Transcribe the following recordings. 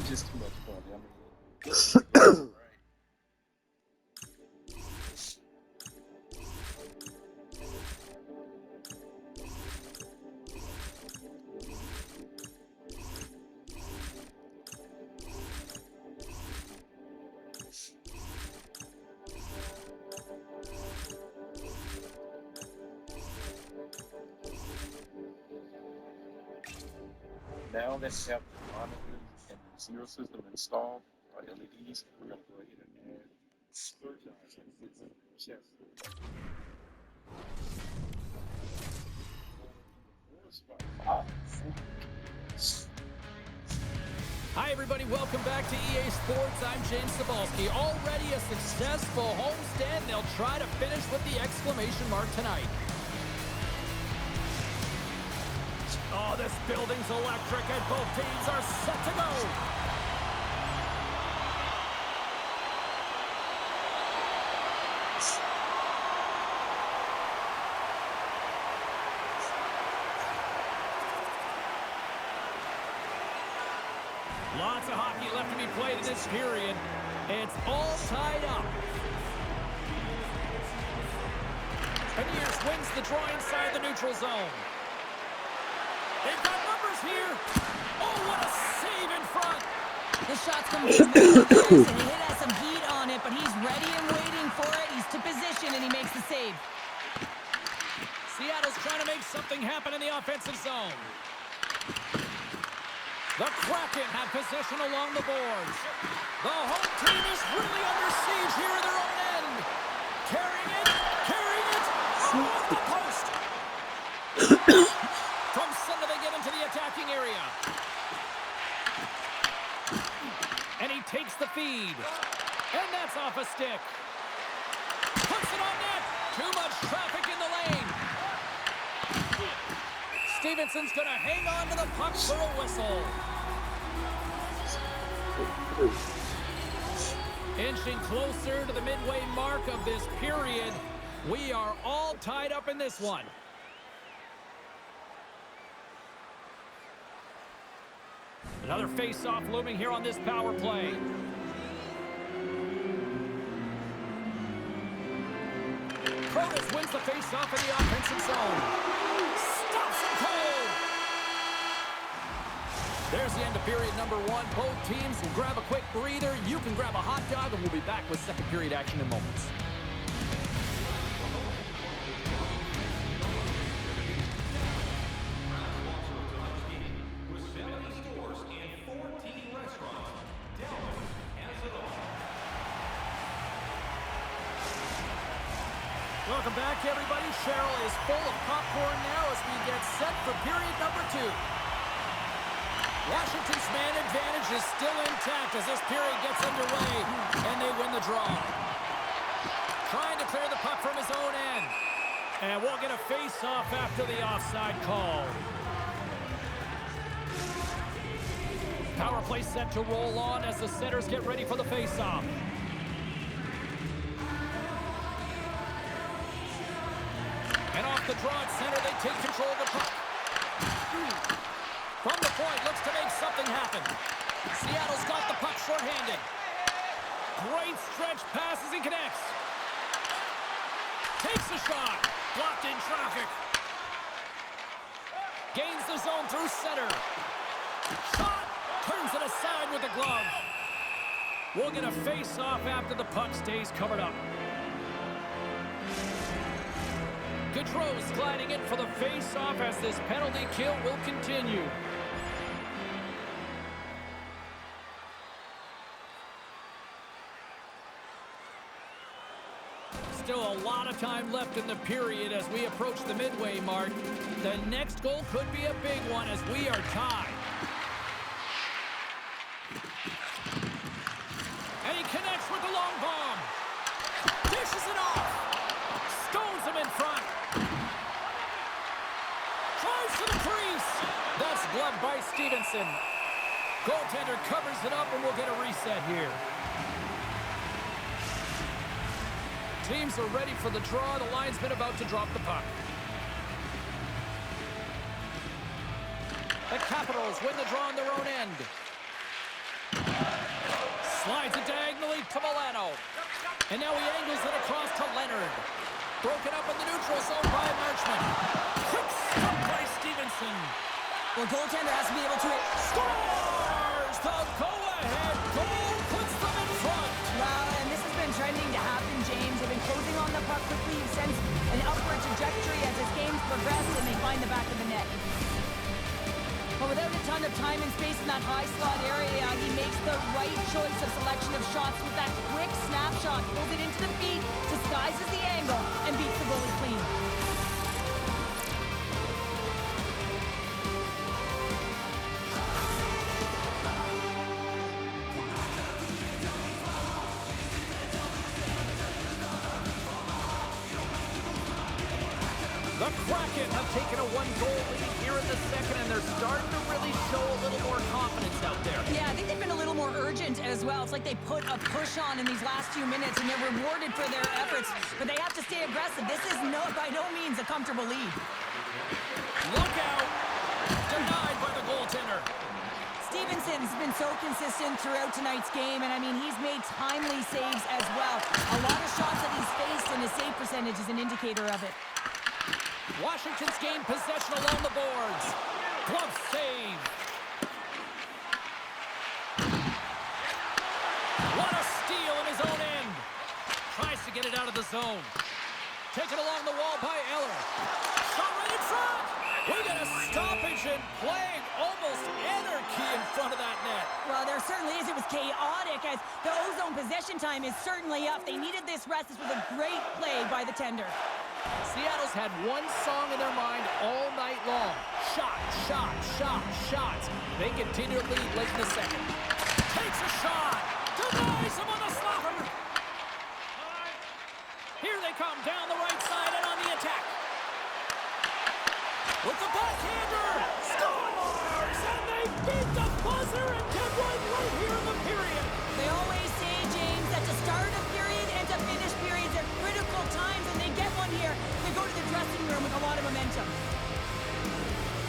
just too much fun. I mean, now that we have the monitors and the zero system installed, our LEDs, we're going to go ahead and add chest. Hi everybody, welcome back to EA Sports. I'm James Cebulski. Already a successful homestand. They'll try to finish with the exclamation mark tonight. Oh, this building's electric and both teams are set to go. Lots of hockey left to be played in this period. It's all tied up. Beniers wins the draw inside the neutral zone. They've got numbers here. Oh, what a save in front. The shot's coming from Pearson. He has some heat on it, but he's ready and waiting for it. He's to position, and he makes the save. Seattle's trying to make something happen in the offensive zone. The Kraken have possession along the boards. The home team is really under siege here in their own end. Carrying it, off the post. From center they get into the attacking area. And he takes the feed. And that's off a stick. Puts it on net. Too much traffic in the lane. Stevenson's going to hang on to the puck for a whistle. Inching closer to the midway mark of this period. We are all tied up in this one. Another face-off looming here on this power play. Protas wins the face-off in the offensive zone. Stops him cold. There's the end of period number one. Both teams will grab a quick breather. You can grab a hot dog, and we'll be back with second period action in moments. Welcome back, everybody. Cheryl is full of popcorn now as we get set for period number two. Washington's man advantage is still intact as this period gets underway, and they win the draw. Trying to clear the puck from his own end. And we'll get a face-off after the offside call. Power play set to roll on as the setters get ready for the face-off. And off the draw at center, they take control of the puck. From the point, looks to make something happen. Seattle's got the puck shorthanded. Great stretch pass as he connects. Takes a shot. Blocked in traffic. Gains the zone through center. Shot. Turns it aside with the glove. We'll get a face-off after the puck stays covered up. Gaudreau's gliding in for the face-off as this penalty kill will continue. Still a lot of time left in the period as we approach the midway mark. The next goal could be a big one as we are tied. And he connects with the long bomb. Dishes it off. Stones him in front. Drives to the crease. That's gloved by Stevenson. Goaltender covers it up and we'll get a reset here. Teams are ready for the draw. The linesman about to drop the puck. The Capitals win the draw on their own end. Slides it diagonally to Milano. And now he angles it across to Leonard. Broken up in the neutral zone by Marchment. Quick stop by Stevenson. Well, goaltender has to be able to Scores! The go-ahead goal puts them in front. Wow, and this has been trending to happen, James. They've been closing on the puck quickly. You've sensed an upward trajectory as this game's progressed, and they find the back of the net. But without a ton of time and space in that high slot area, he makes the right choice of selection of shots with that quick snapshot. Pulls it into the feet, disguises the angle, and beats the goalie clean. The Kraken have taken a one-goal lead here in the second, and they're starting to really show a little more confidence out there. Yeah, I think they've been a little more urgent as well. It's like they put a push on in these last few minutes, and they're rewarded for their efforts. But they have to stay aggressive. This is by no means a comfortable lead. Look out! Denied by the goaltender. Stevenson's been so consistent throughout tonight's game, and I mean, he's made timely saves as well. A lot of shots that he's faced, and his save percentage is an indicator of it. Washington's gained possession along the boards. Glove save. What a steal in his own end. Tries to get it out of the zone. Taken along the wall by Eller. Shot right in front. We got a stoppage in play. Almost anarchy in front of that net. Well, there certainly is. It was chaotic as the ozone possession time is certainly up. They needed this rest. This was a great play by the tender. Seattle's had one song in their mind all night long. Shot, shot, shot, shots. They continue to lead late in the second. Takes a shot. Denies him on the slapper. Here they come down the right side and on the attack. With the backhander. Scores! And they beat the buzzer and get one right here in the period. They always say, James, that to start a period and to finish periods are critical times, and they get one here. They go to the dressing room with a lot of momentum.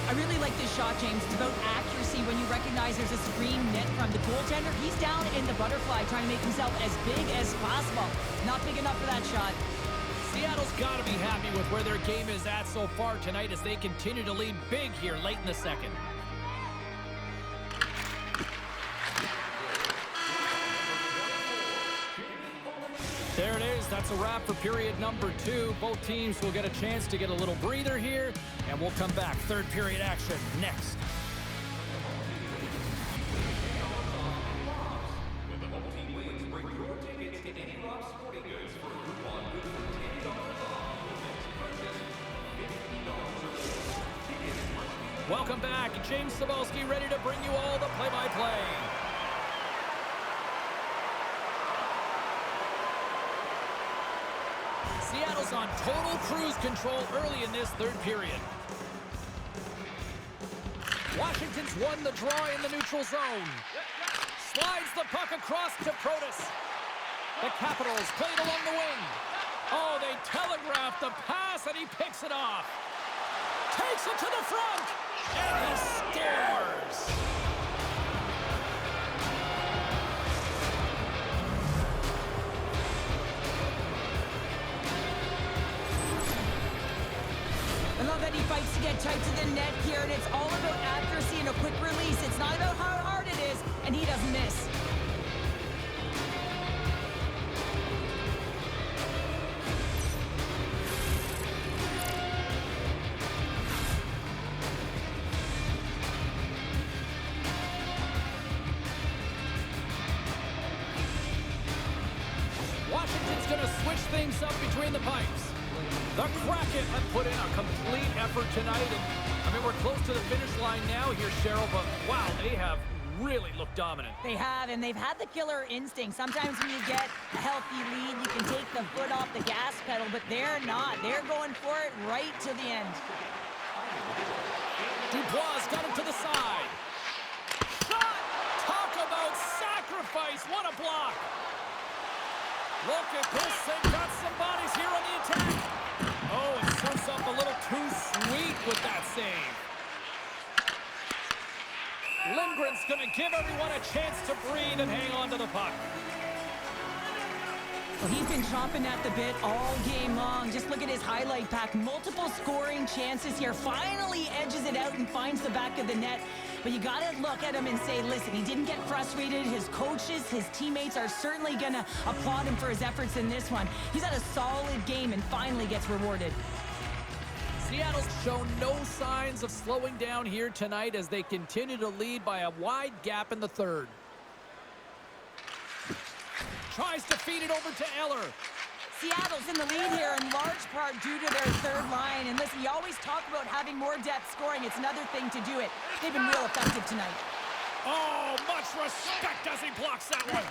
I really like this shot, James. It's about accuracy when you recognize there's a screen net from the goaltender. He's down in the butterfly trying to make himself as big as possible. Not big enough for that shot. Seattle's got to be happy with where their game is at so far tonight as they continue to lead big here late in the second. There it is. That's a wrap for period number 2. Both teams will get a chance to get a little breather here, and we'll come back. Third period action next. Welcome back. James Cybulski ready to bring you all the play-by-play. Seattle's on total cruise control early in this third period. Washington's won the draw in the neutral zone. Slides the puck across to Protas. The Capitals played along the wing. Oh, they telegraphed the pass, and he picks it off. Takes it to the front, and he scores. I love that he fights to get tight to the net here, and it's all about accuracy and a quick release. It's not about how hard it is, and he doesn't miss. Washington's going to switch things up between the pipes. The Kraken have put in a complete effort tonight, and I mean, we're close to the finish line now here, Cheryl, but wow, they have really looked dominant. They have, and they've had the killer instinct. Sometimes when you get a healthy lead, you can take the foot off the gas pedal, but they're not. They're going for it right to the end. Dubois got him to the side. Shot! Talk about sacrifice. What a block. Look at this. They've got some bodies here on the attack. Oh, it sets up a little too sweet with that save. Lindgren's going to give everyone a chance to breathe even hang on to the puck. Well, he's been chomping at the bit all game long. Just look at his highlight pack. Multiple scoring chances here. Finally edges it out and finds the back of the net. But you got to look at him and say, listen, he didn't get frustrated. His coaches, his teammates are certainly going to applaud him for his efforts in this one. He's had a solid game and finally gets rewarded. Seattle's shown no signs of slowing down here tonight as they continue to lead by a wide gap in the third. Tries to feed it over to Eller. Seattle's in the lead here in large part due to their third line. And listen, you always talk about having more depth scoring. It's another thing to do it. They've been real effective tonight. Oh, much respect as he blocks that one.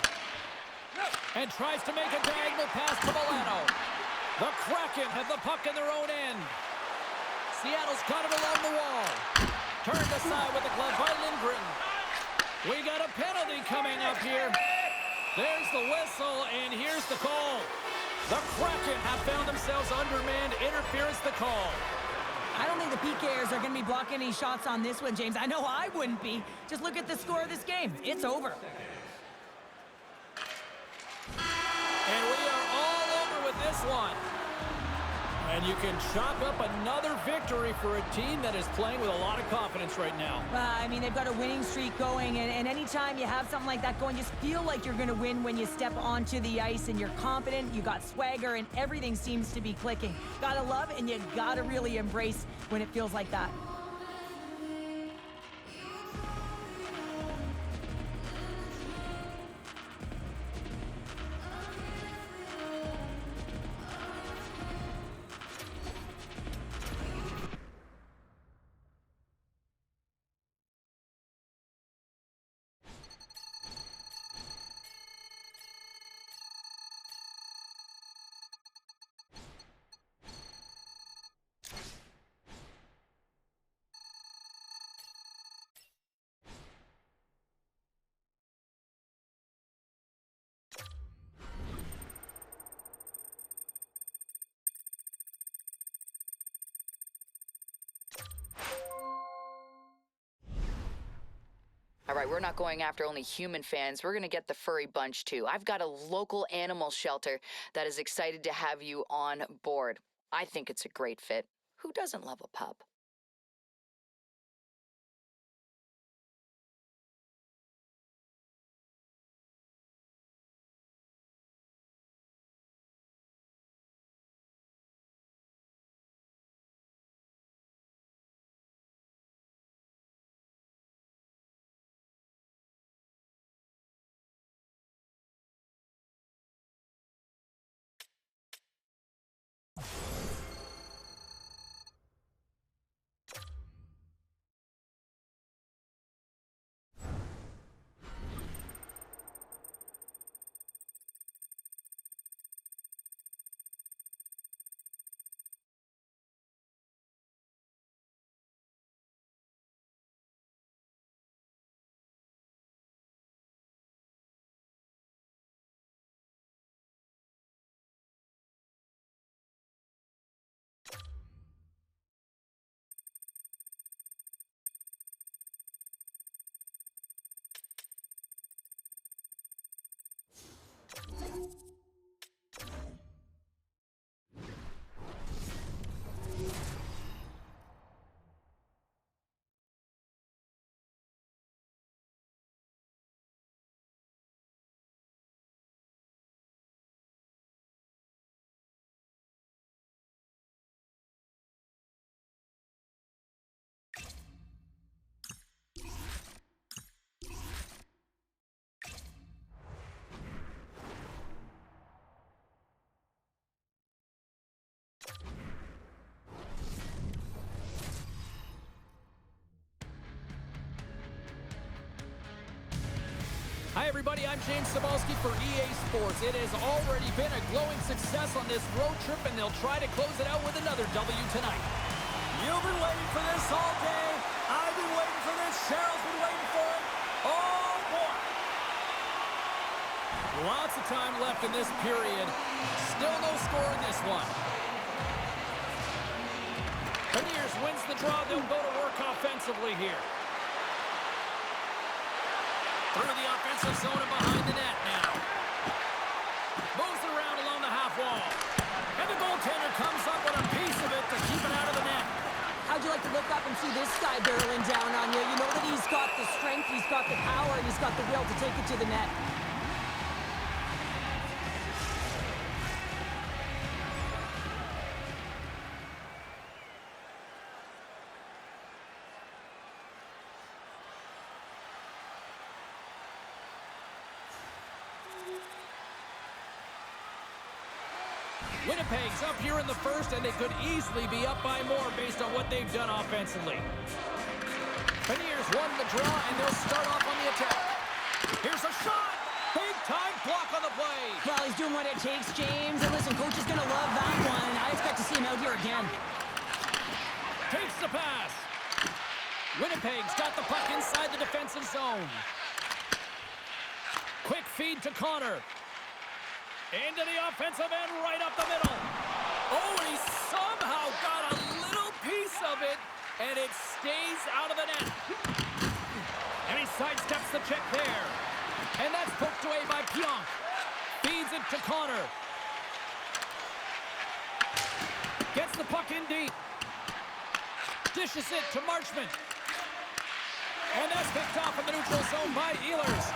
And tries to make a diagonal pass to Milano. The Kraken have the puck in their own end. Seattle's got it along the wall. Turned aside with the glove by Lindgren. We got a penalty coming up here. There's the whistle, and here's the call. The Kraken have found themselves undermanned. Interference the call. I don't think the PKers are going to be blocking any shots on this one, James. I know I wouldn't be. Just look at the score of this game. It's over. And we are all over with this one. And you can chalk up another victory for a team that is playing with a lot of confidence right now. I mean, they've got a winning streak going, and anytime you have something like that going, just feel like you're going to win when you step onto the ice and you're confident, you got swagger, and everything seems to be clicking. Gotta love, and you gotta really embrace when it feels like that. All right, we're not going after only human fans. We're going to get the furry bunch, too. I've got a local animal shelter that is excited to have you on board. I think it's a great fit. Who doesn't love a pup? Hi, everybody. I'm James Cybulski for EA Sports. It has already been a glowing success on this road trip, and they'll try to close it out with another W tonight. You've been waiting for this all day. I've been waiting for this. Cheryl's been waiting for it. Oh, boy. Lots of time left in this period. Still no score in this one. Beniers wins the draw. They'll go to work offensively here. Through the offensive zone and behind. see this guy barreling down on you. You know that he's got the strength, he's got the power, and he's got the will to take it to the net. Winnipeg's up here in the first, and they could easily be up by more based on what they've done offensively. Beniers won the draw, and they'll start off on the attack. Here's a shot! Big-time block on the play! Well, he's doing what it takes, James. And listen, coach is going to love that one. I expect to see him out here again. Takes the pass. Winnipeg's got the puck inside the defensive zone. Quick feed to Connor. Into the offensive end, right up the middle. Oh, and he somehow got a little piece of it, and it stays out of the net. And he sidesteps the check there. And that's poked away by Pionk. Feeds it to Connor. Gets the puck in deep. Dishes it to Marchment. And that's picked off in the neutral zone by Ehlers.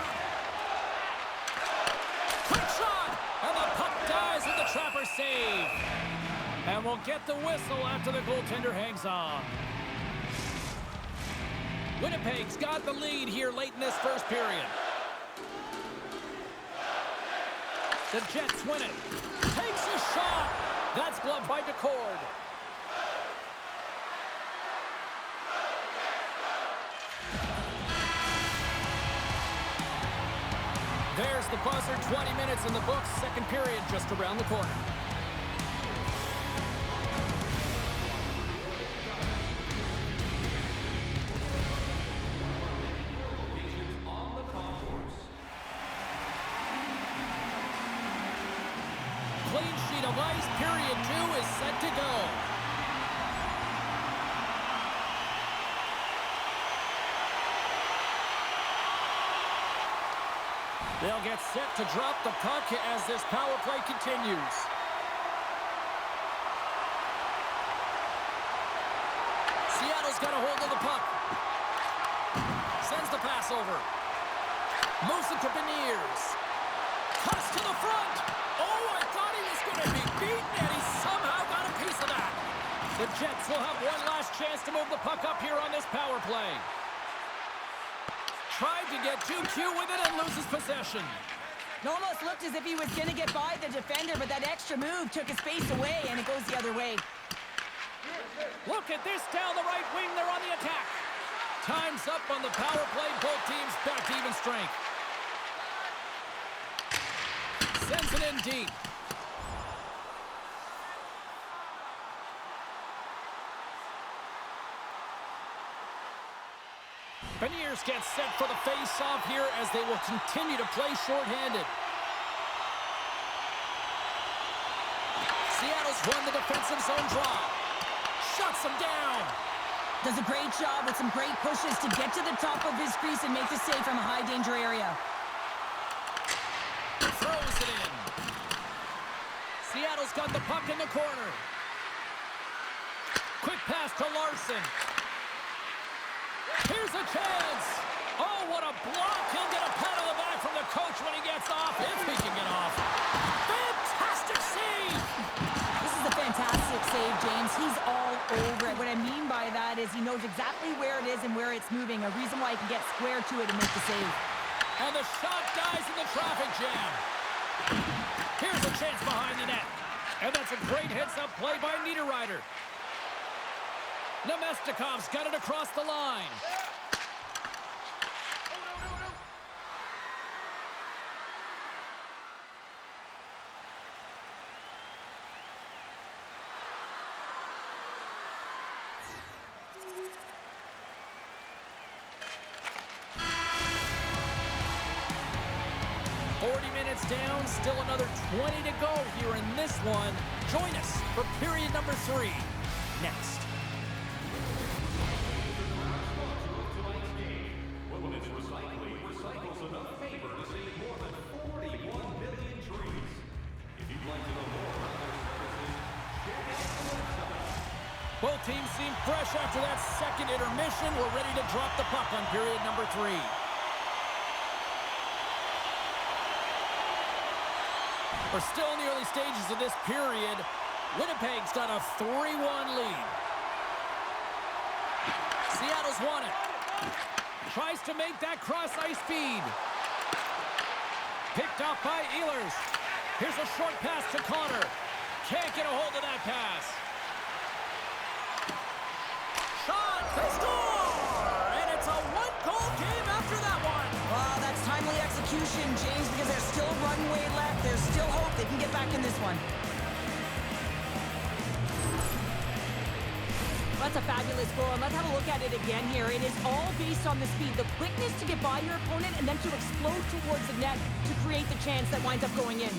Quick shot! And the puck dies with the trapper save. And we'll get the whistle after the goaltender hangs on. Winnipeg's got the lead here late in this first period. The Jets win it. Takes a shot. That's gloved by DeCord. There's the buzzer. 20 minutes in the books. Second period just around the corner. Clean sheet of ice. Period 2 is set to go. They'll get set to drop the puck as this power play continues. Seattle's got a hold of the puck. Sends the pass over. Moves it to Beniers. Cuts to the front. Oh, I thought he was going to be beaten, and he somehow got a piece of that. The Jets will have one last chance to move the puck up here on this power play. Tried to get too cute with it and loses possession. It almost looked as if he was going to get by the defender, but that extra move took his face away, and it goes the other way. Look at this down the right wing. They're on the attack. Time's up on the power play. Both teams back to even strength. Sends it in deep. Beniers gets set for the face-off here as they will continue to play shorthanded. Seattle's won the defensive zone draw. Shuts him down. Does a great job with some great pushes to get to the top of his crease and make the save from a high-danger area. Throws it in. Seattle's got the puck in the corner. Quick pass to Larson. Here's a chance. Oh, what a block. He'll get a pat on the back from the coach when he gets off, if he can get off. Fantastic save. This is a fantastic save, James. He's all over it. What I mean by that is he knows exactly where it is and where it's moving, a reason why he can get square to it and make the save. And the shot dies in the traffic jam. Here's a chance behind the net. And that's a great heads-up play by Niederreiter. Nemestikov's got it across the line. Down, still another 20 to go here in this one. Join us for period number 3 next. Both teams seem fresh after that second intermission. We're ready to drop the puck on period number 3. We're still in the early stages of this period. Winnipeg's got a 3-1 lead. Seattle's won it. Tries to make that cross-ice feed. Picked off by Ehlers. Here's a short pass to Connor. Can't get a hold of that pass. Shot! They score! And it's a one-goal game after that one. Well, that's timely execution, James, because there's still runway left. There's still hope they can get back in this one. That's a fabulous goal, and let's have a look at it again here. It is all based on the speed, the quickness to get by your opponent, and then to explode towards the net to create the chance that winds up going in.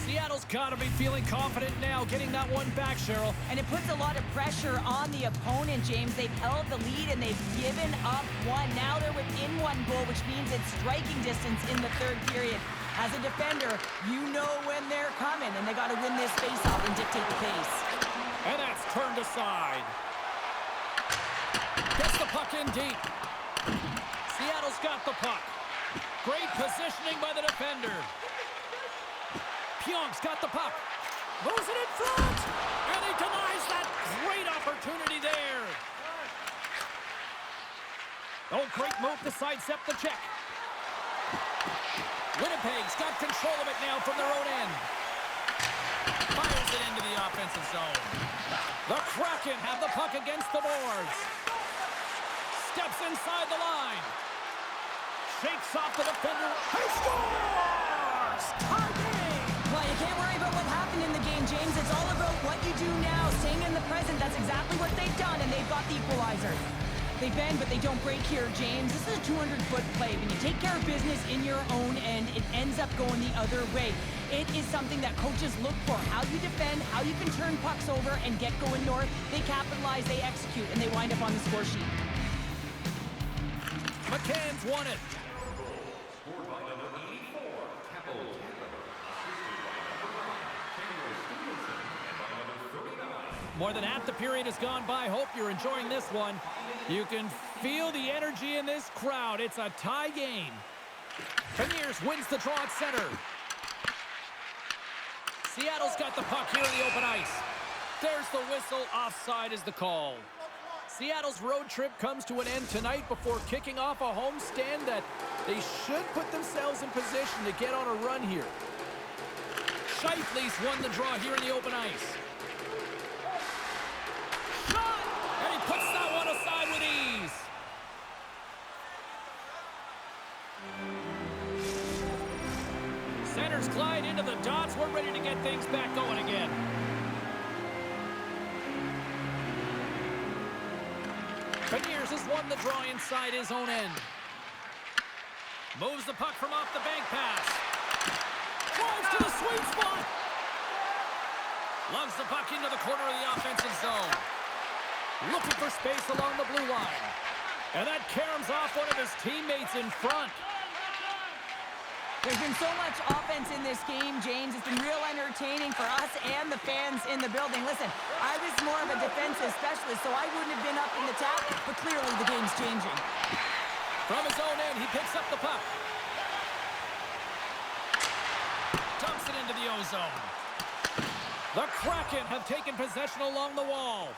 Seattle's got to be feeling confident now, getting that one back, Cheryl. And it puts a lot of pressure on the opponent, James. They've held the lead and they've given up one. Now they're within one goal, which means it's striking distance in the third period. As a defender, you know when they're coming, and they got to win this faceoff and dictate the pace. And that's turned aside. Gets the puck in deep. Seattle's got the puck. Great positioning by the defender. Pionk's got the puck. Moves it in front. And he denies that great opportunity there. Oh, great move to sidestep the check. Winnipeg's got control of it now from their own end. Fires it into the offensive zone. The Kraken have the puck against the boards. Steps inside the line. Shakes off the defender. He scores! Tie game! Well, you can't worry about what happened in the game, James. It's all about what you do now, staying in the present. That's exactly what they've done, and they've got the equalizer. They bend, but they don't break here, James. This is a 200-foot play. When you take care of business in your own end, it ends up going the other way. It is something that coaches look for. How you defend, how you can turn pucks over and get going north. They capitalize, they execute, and they wind up on the score sheet. McCann's won it. More than half the period has gone by. Hope you're enjoying this one. You can feel the energy in this crowd. It's a tie game. Beniers wins the draw at center. Seattle's got the puck here in the open ice. There's the whistle. Offside is the call. Seattle's road trip comes to an end tonight before kicking off a homestand that they should put themselves in position to get on a run here. Scheifele's won the draw here in the open ice. Shot! And he puts that one aside with ease. Centers glide into the dots. We're ready to get things back going again. Beniers has won the draw inside his own end. Moves the puck from off the bank pass. Drives to the sweet spot. Lugs the puck into the corner of the offensive zone. Looking for space along the blue line. And that caroms off one of his teammates in front. There's been so much offense in this game, James. It's been real entertaining for us and the fans in the building. Listen, I was more of a defensive specialist, so I wouldn't have been up in the tap, but clearly the game's changing. From his own end, he picks up the puck. Dumps it into the O-zone. The Kraken have taken possession along the wall.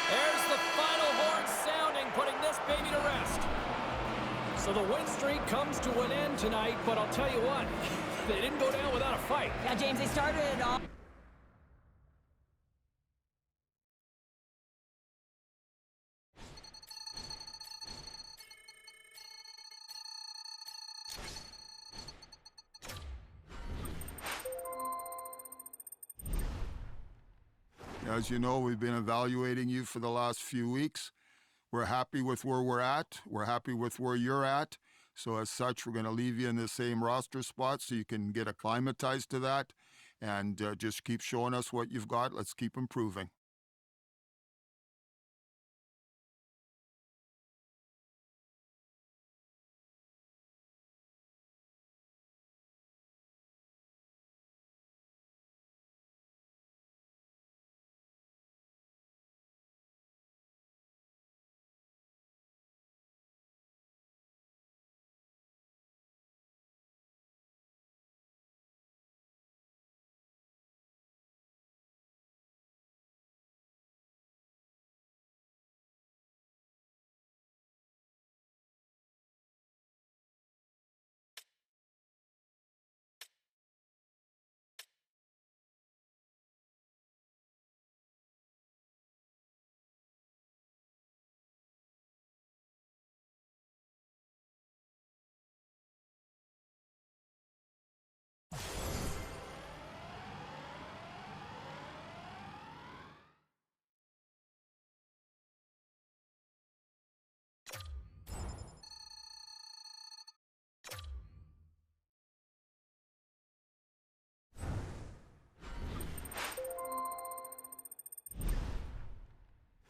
There's the final horn sounding, putting this baby to rest. So the win streak comes to an end tonight, but I'll tell you what, they didn't go down without a fight. Yeah, James, they started off. As you know, we've been evaluating you for the last few weeks. we're happy with where we're at. We're happy with where you're at. So as such, we're going to leave you in the same roster spot so you can get acclimatized to that, and just keep showing us what you've got. Let's keep improving.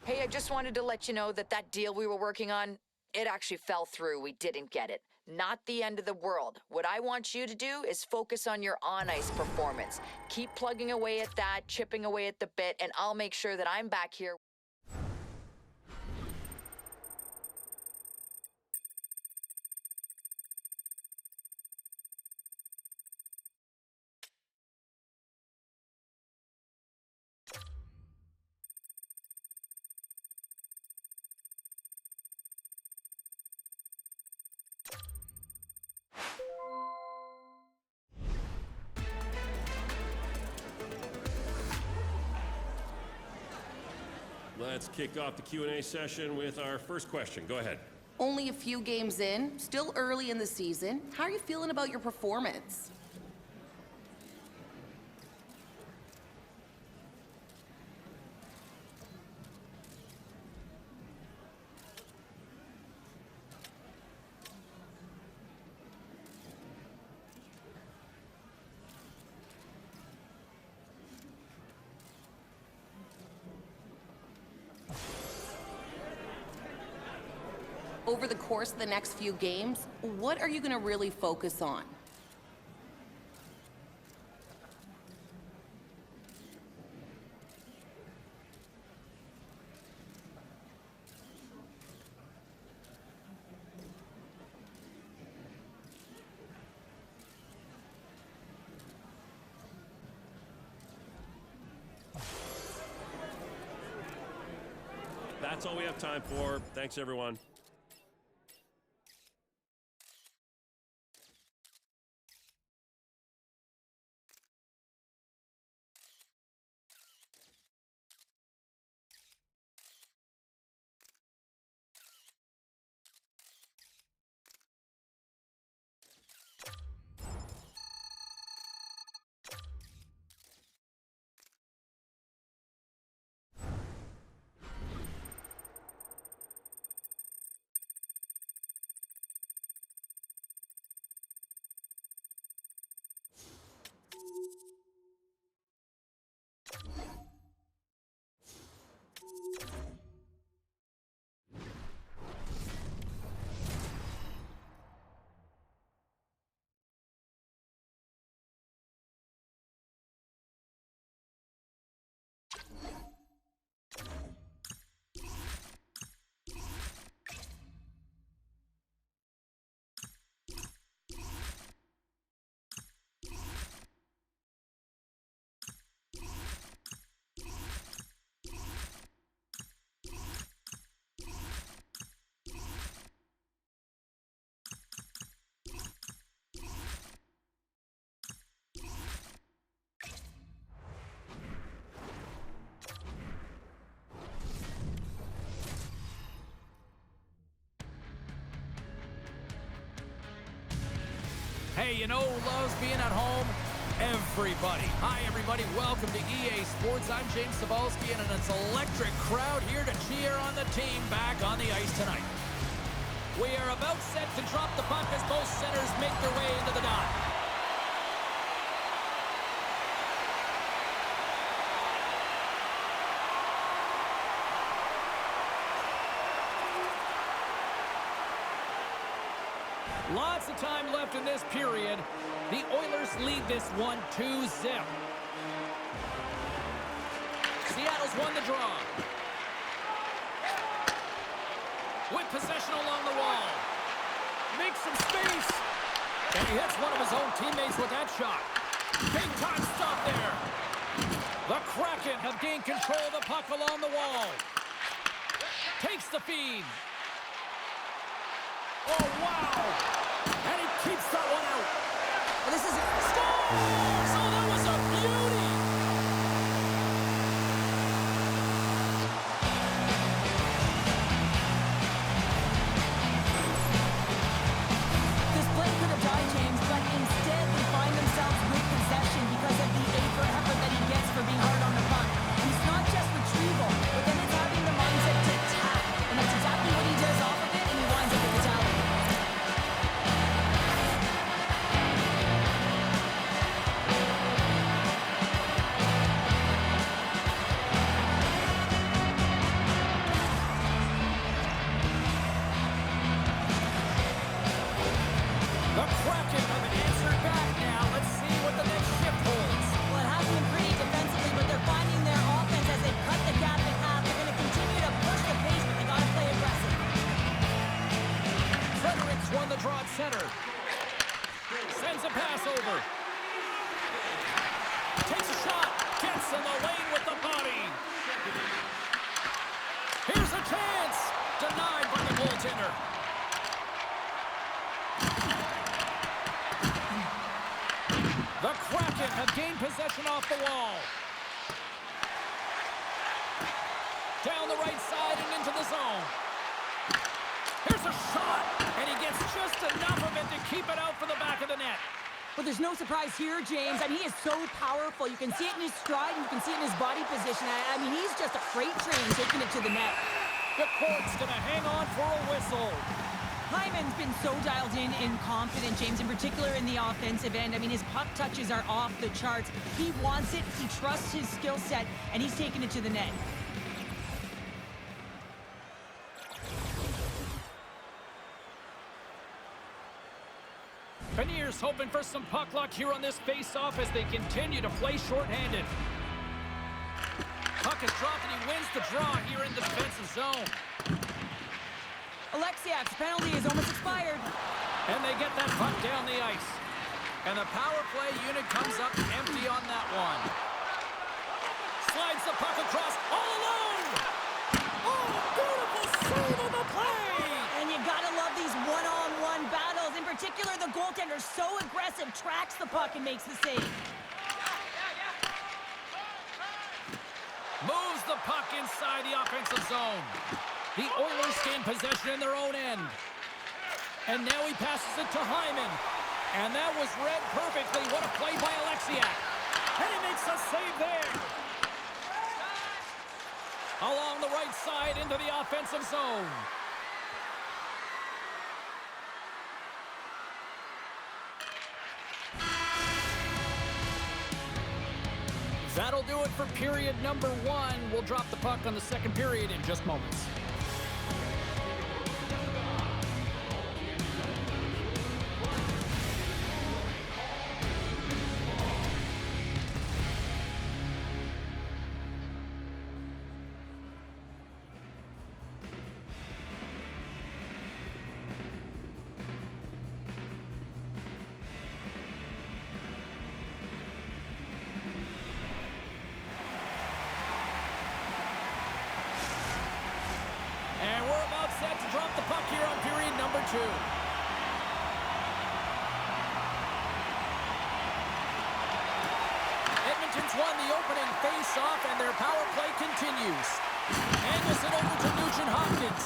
Hey, I just wanted to let you know that deal we were working on, it actually fell through. We didn't get it. Not the end of the world. What I want you to do is focus on your on-ice performance. Keep plugging away at that, chipping away at the bit, and I'll make sure that I'm back here. Let's kick off the Q&A session with our first question. Go ahead. Only a few games in, still early in the season. How are you feeling about your performance? Over the course of the next few games, what are you going to really focus on? That's all we have time for. Thanks, everyone. Hey, you know who loves being at home? everybody. Hi, everybody. Welcome to EA Sports. I'm James Cebulski, and it's an electric crowd here to cheer on the team back on the ice tonight. We are about set to drop the puck as both centers make their way into the dot. Lots of time left in this period. The Oilers lead this one 2-0. Seattle's won the draw. With possession along the wall. Makes some space. And he hits one of his own teammates with that shot. Big time stop there. The Kraken have gained control of the puck along the wall. Takes the feed. Oh, wow. And he keeps that one out. Well, this is... Scores! Oh, that was a beauty. This play could have died, James, but instead they find themselves with possession because of the effort that he gets for being hard on the puck. And it's not just retrieval, but then it's having the mindset to attack. And that's exactly what he does off of it, and he winds up with the tally. The Kraken have answered back now. Let's see what the next shift holds. Well, it hasn't been pretty defensively, but they're finding their offense as they cut the gap in half. They're going to continue to push the pace, but they got to play aggressive. Fredericks won the draw at center. Sends a pass over. Takes a shot. Gets in the lane with the body. Here's a chance. Denied by the goaltender. The Kraken have gained possession off the wall. Down the right side and into the zone. Here's a shot, and he gets just enough of it to keep it out for the back of the net. But there's no surprise here, James. I mean, he is so powerful. You can see it in his stride, and you can see it in his body position. I mean, he's just a freight train taking it to the net. The court's going to hang on for a whistle. Hyman's been so dialed in and confident, James, in particular in the offensive end. I mean, his puck touches are off the charts. He wants it, he trusts his skill set, and he's taking it to the net. Beniers hoping for some puck luck here on this face-off as they continue to play shorthanded. Puck is dropped and he wins the draw here in the defensive zone. Alexiak's penalty is almost expired. And they get that puck down the ice. And the power play unit comes up empty on that one. Slides the puck across all alone. Oh, beautiful save on the play. And you gotta love these one-on-one battles. In particular, the goaltender, so aggressive, tracks the puck and makes the save. Moves the puck inside the offensive zone. The Oilers gain possession in their own end. And now he passes it to Hyman. And that was read perfectly. What a play by Alexiak. And he makes a save there. Along the right side into the offensive zone. That'll do it for period number 1. We'll drop the puck on the second period in just moments. And we're about set to drop the puck here on period number 2. Edmonton's won the opening face-off, and their power play continues. Angles it over to Nugent-Hopkins.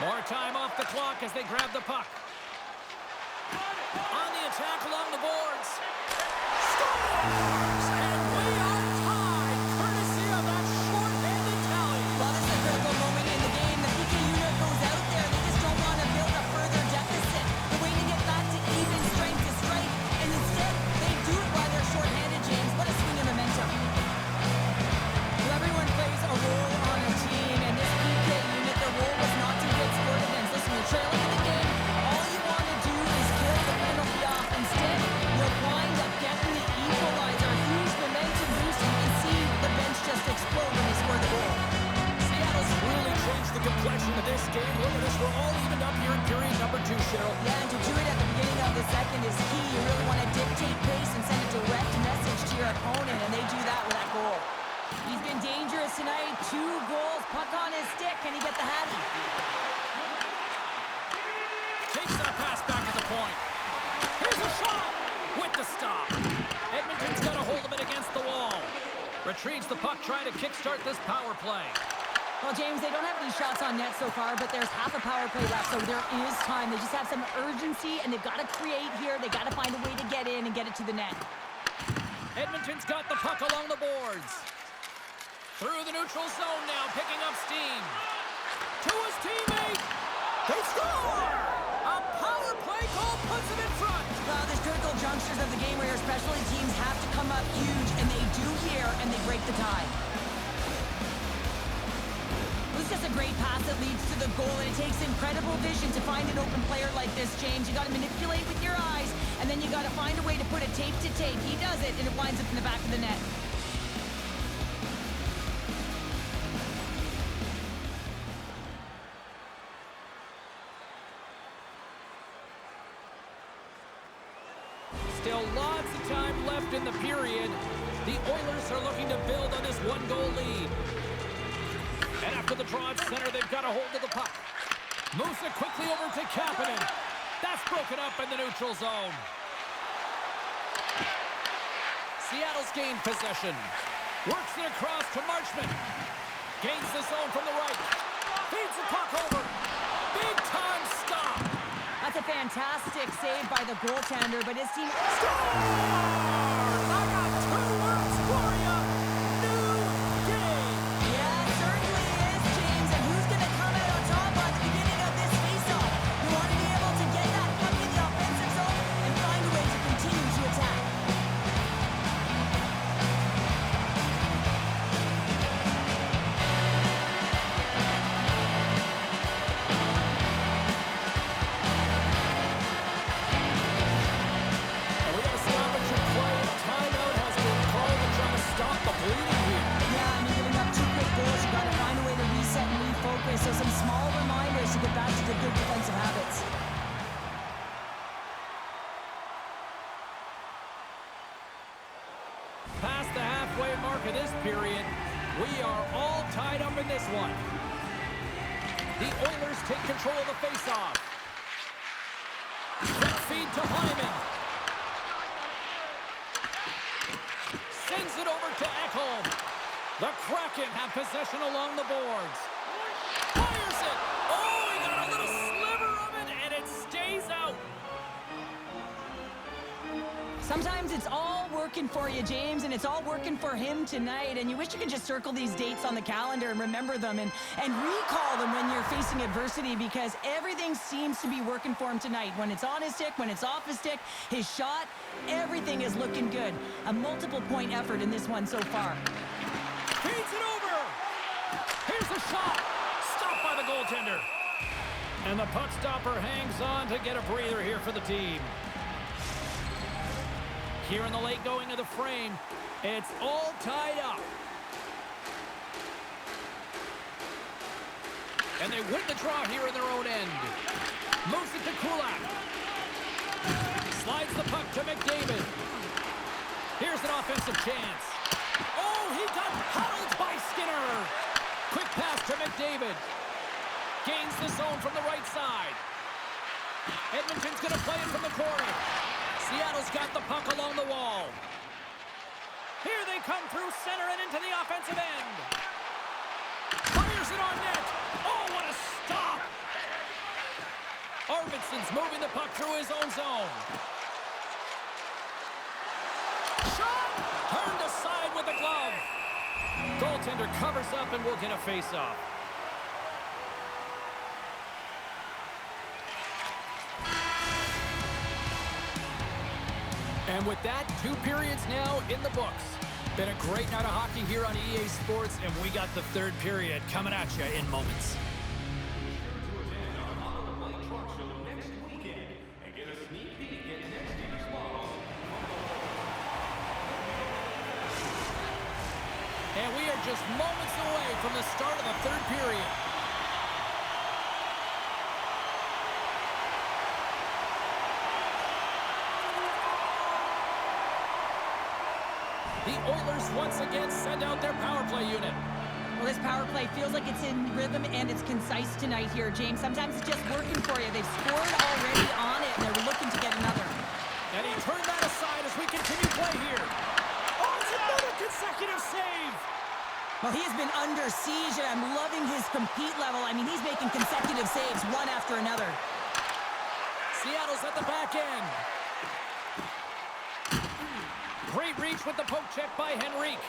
More time off the clock as they grab the puck. On the attack along the boards. Scores! And we are tied, courtesy of that short-handed tally. Well, this is a critical moment in the game. The PK unit goes out there. They just don't want to build a further deficit. The way to get back to even strength is strike. And instead, they do it while they're short-handed, James. What a swing of momentum. Well, everyone plays a role on a team, and this PK unit, their role was not to get scored against. Listen, you're trailing in the game. All you want to do is kill the penalty off. Instead, you'll wind up getting the equalizer. Huge momentum boost. You can see the bench just explode when they score the goal. Seattle's really changed the complexion of this game. Look at this. We're all evened up here in period number 2, Cheryl. Yeah, and to do it at the beginning of the second is key. You really want to dictate pace and send a direct message to your opponent, and they do that with that goal. He's been dangerous tonight. 2 goals, puck on his stick. Can he get the hattie? Takes that pass back to the point. Here's a shot with the stop. Edmonton's got a hold of it against the wall. Retrieves the puck, trying to kickstart this power play. Well, James, they don't have any shots on net so far, but there's half a power play left, so there is time. They just have some urgency, and they've got to create here. They've got to find a way to get in and get it to the net. Edmonton's got the puck along the boards. Through the neutral zone now, picking up steam. To his teammate. They score! A power play goal puts them in front. Well, there's critical junctures of the game where your specialty teams have to come up huge, and they do here, and they break the tie. It was just a great pass that leads to the goal, and it takes incredible vision to find an open player like this, James. You got to manipulate with your eyes, and then you got to find a way to put it tape to tape. He does it, and it winds up in the back of the net. Still lots of time left in the period. The Oilers are looking to build on this 1-goal lead. And after the draw at center, they've got a hold of the puck. Moves it quickly over to Kapanen. That's broken up in the neutral zone. Seattle's gained possession. Works it across to Marchment. Gains the zone from the right. Feeds the puck over. Big time stop. That's a fantastic save by the goaltender, but his team... Scores! I got 2 words for you. New game. Yeah, it certainly is, James. And who's going to come out on top at the beginning of this faceoff? You want to be able to get that puck in the offensive zone and find a way to continue to attack. And we got a stoppage in play. A timeout has been called to try to stop the bleeding here. Yeah, I mean, giving up 2 quick goals, you got to find a way to reset and refocus. So some small reminders to get back to the good defensive habits. Past the halfway mark of this period, we are all tied up in this one. The Oilers take control of the faceoff. Quick feed to Hyman. Sends it over to Ekholm. The Kraken have possession along the boards. Fires it. Oh, he got a little sliver of it, and it stays out. Sometimes it's all working for you, James, and it's all working for him tonight. And you wish you could just circle these dates on the calendar and remember them and recall them when you're facing adversity, because everything seems to be working for him tonight. When it's on his stick, when it's off his stick, his shot, everything is looking good. A multiple-point effort in this one so far. Feeds it over. Here's a shot. Stopped by the goaltender. And the puck stopper hangs on to get a breather here for the team. Here in the late going of the frame, it's all tied up. And they win the draw here in their own end. Moves it to Kulak. Slides the puck to McDavid. Here's an offensive chance. Oh, he got huddled by Skinner. Quick pass to McDavid. Gains the zone from the right side. Edmonton's going to play it from the corner. Seattle's got the puck along the wall. Here they come through center and into the offensive end. Fires it on net. Oh, what a stop. Arvidsson's moving the puck through his own zone. goaltender covers up and we'll get a face-off. And with that, 2 periods now in the books. Been a great night of hockey here on EA Sports, and we got the 3rd period coming at you in moments. And we are just moments away from the start of the 3rd period. The Oilers once again send out their power play unit. Well, this power play feels like it's in rhythm and it's concise tonight here, James. Sometimes it's just working for you. They've scored already on it, and they're looking to get another. And he turned that aside as we continue play here. Oh, it's another consecutive save. Well, he has been under siege, and I'm loving his compete level. I mean, he's making consecutive saves, one after another. Seattle's at the back end. Great reach with the poke check by Henrique.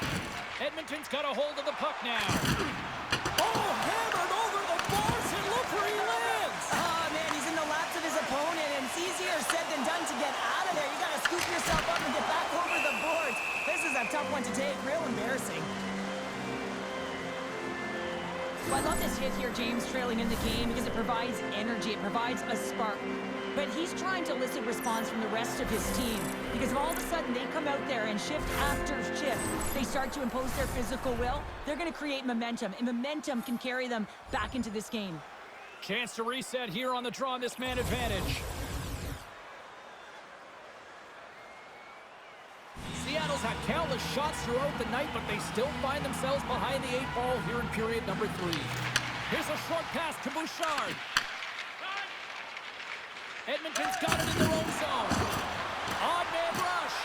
Edmonton's got a hold of the puck now. Oh, hammered over the boards, and look where he lands. Oh, man, he's in the laps of his opponent, and it's easier said than done to get out of there. You got to scoop yourself up and get back over the boards. This is a tough one to take, real embarrassing. Well, I love this hit here, James, trailing in the game, because it provides energy, it provides a spark. But he's trying to elicit response from the rest of his team, because if all of a sudden they come out there and shift after shift, they start to impose their physical will, they're going to create momentum, and momentum can carry them back into this game. Chance to reset here on the draw on this man advantage. Seattle's had countless shots throughout the night, but they still find themselves behind the 8 ball here in period number 3. Here's a short pass to Bouchard. Edmonton's got it in their own zone. Odd man rush.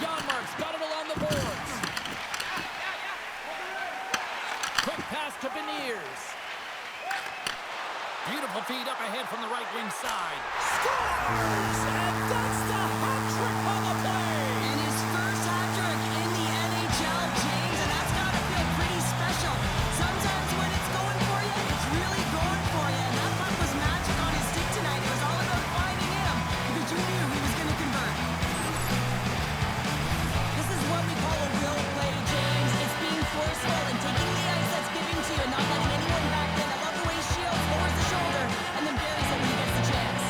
Janmark's got it along the boards. Quick pass to Beniers. Beautiful feed up ahead from the right wing side. Scores! And that's the hat trick on the play! And his first hat trick in the NHL, James, and that's got to feel pretty special. Sometimes when it's going for you, it's really going for you. And that puck was magic on his stick tonight. It was all about finding him, because you knew he was going to convert. This is what we call a will play, James. It's being forceful and taking the ice that's given to you and not letting anyone back in. I love the way Shields lowers the shoulder and then buries it when he gets the chance.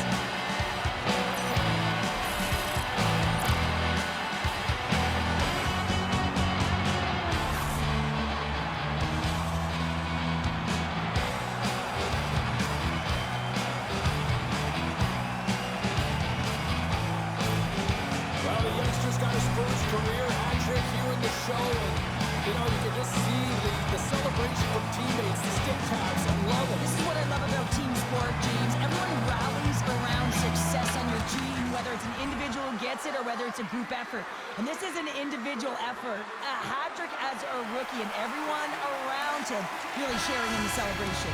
Well, the youngster's got his first career hat trick here in the show, and you know, you can just see the celebration from teammates, the stick taps, and love it. This is what I love about team sport, James. Everyone rallies around success on your team, whether it's an individual gets it or whether it's a group effort. And this is an individual effort. A hat trick as a rookie, and everyone around him really sharing in the celebration.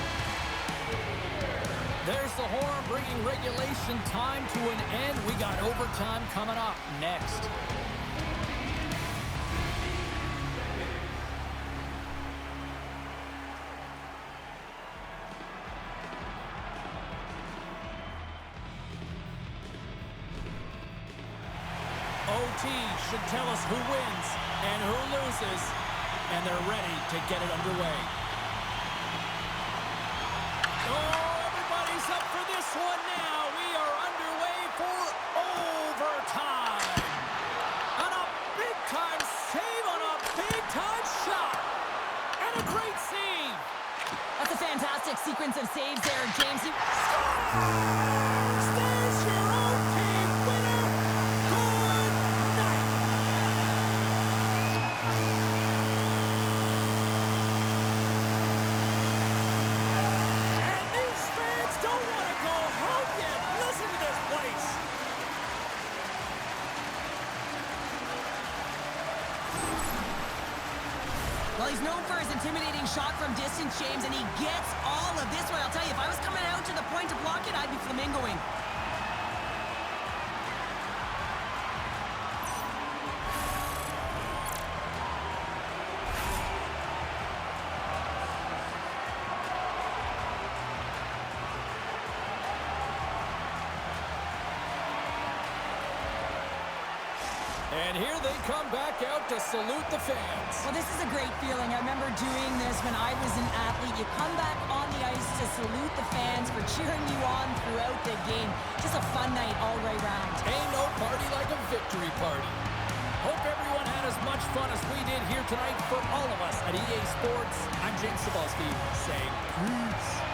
There's the horn bringing regulation time to an end. We got overtime coming up next. OT should tell us who wins and who loses, and they're ready to get it underway. Oh, everybody's up for this one now. We are underway for overtime. And a big-time save on a big-time shot. And a great save. That's a fantastic sequence of saves there, James. Scores! There's your OT winner. Good night. And these fans don't want to go home yet. Listen to this place. Well, he's known for his intimidating shot from distance, James, and he gets all of this one. I'll tell you, if I was coming out to the point to block it, I'd be flamingoing. And here they come back out to salute the fans. Well, this is a great feeling. I remember doing this when I was an athlete. You come back on the ice to salute the fans for cheering you on throughout the game. Just a fun night all the way round. Ain't no party like a victory party. Hope everyone had as much fun as we did here tonight. For all of us at EA Sports, I'm James Cebulski saying peace.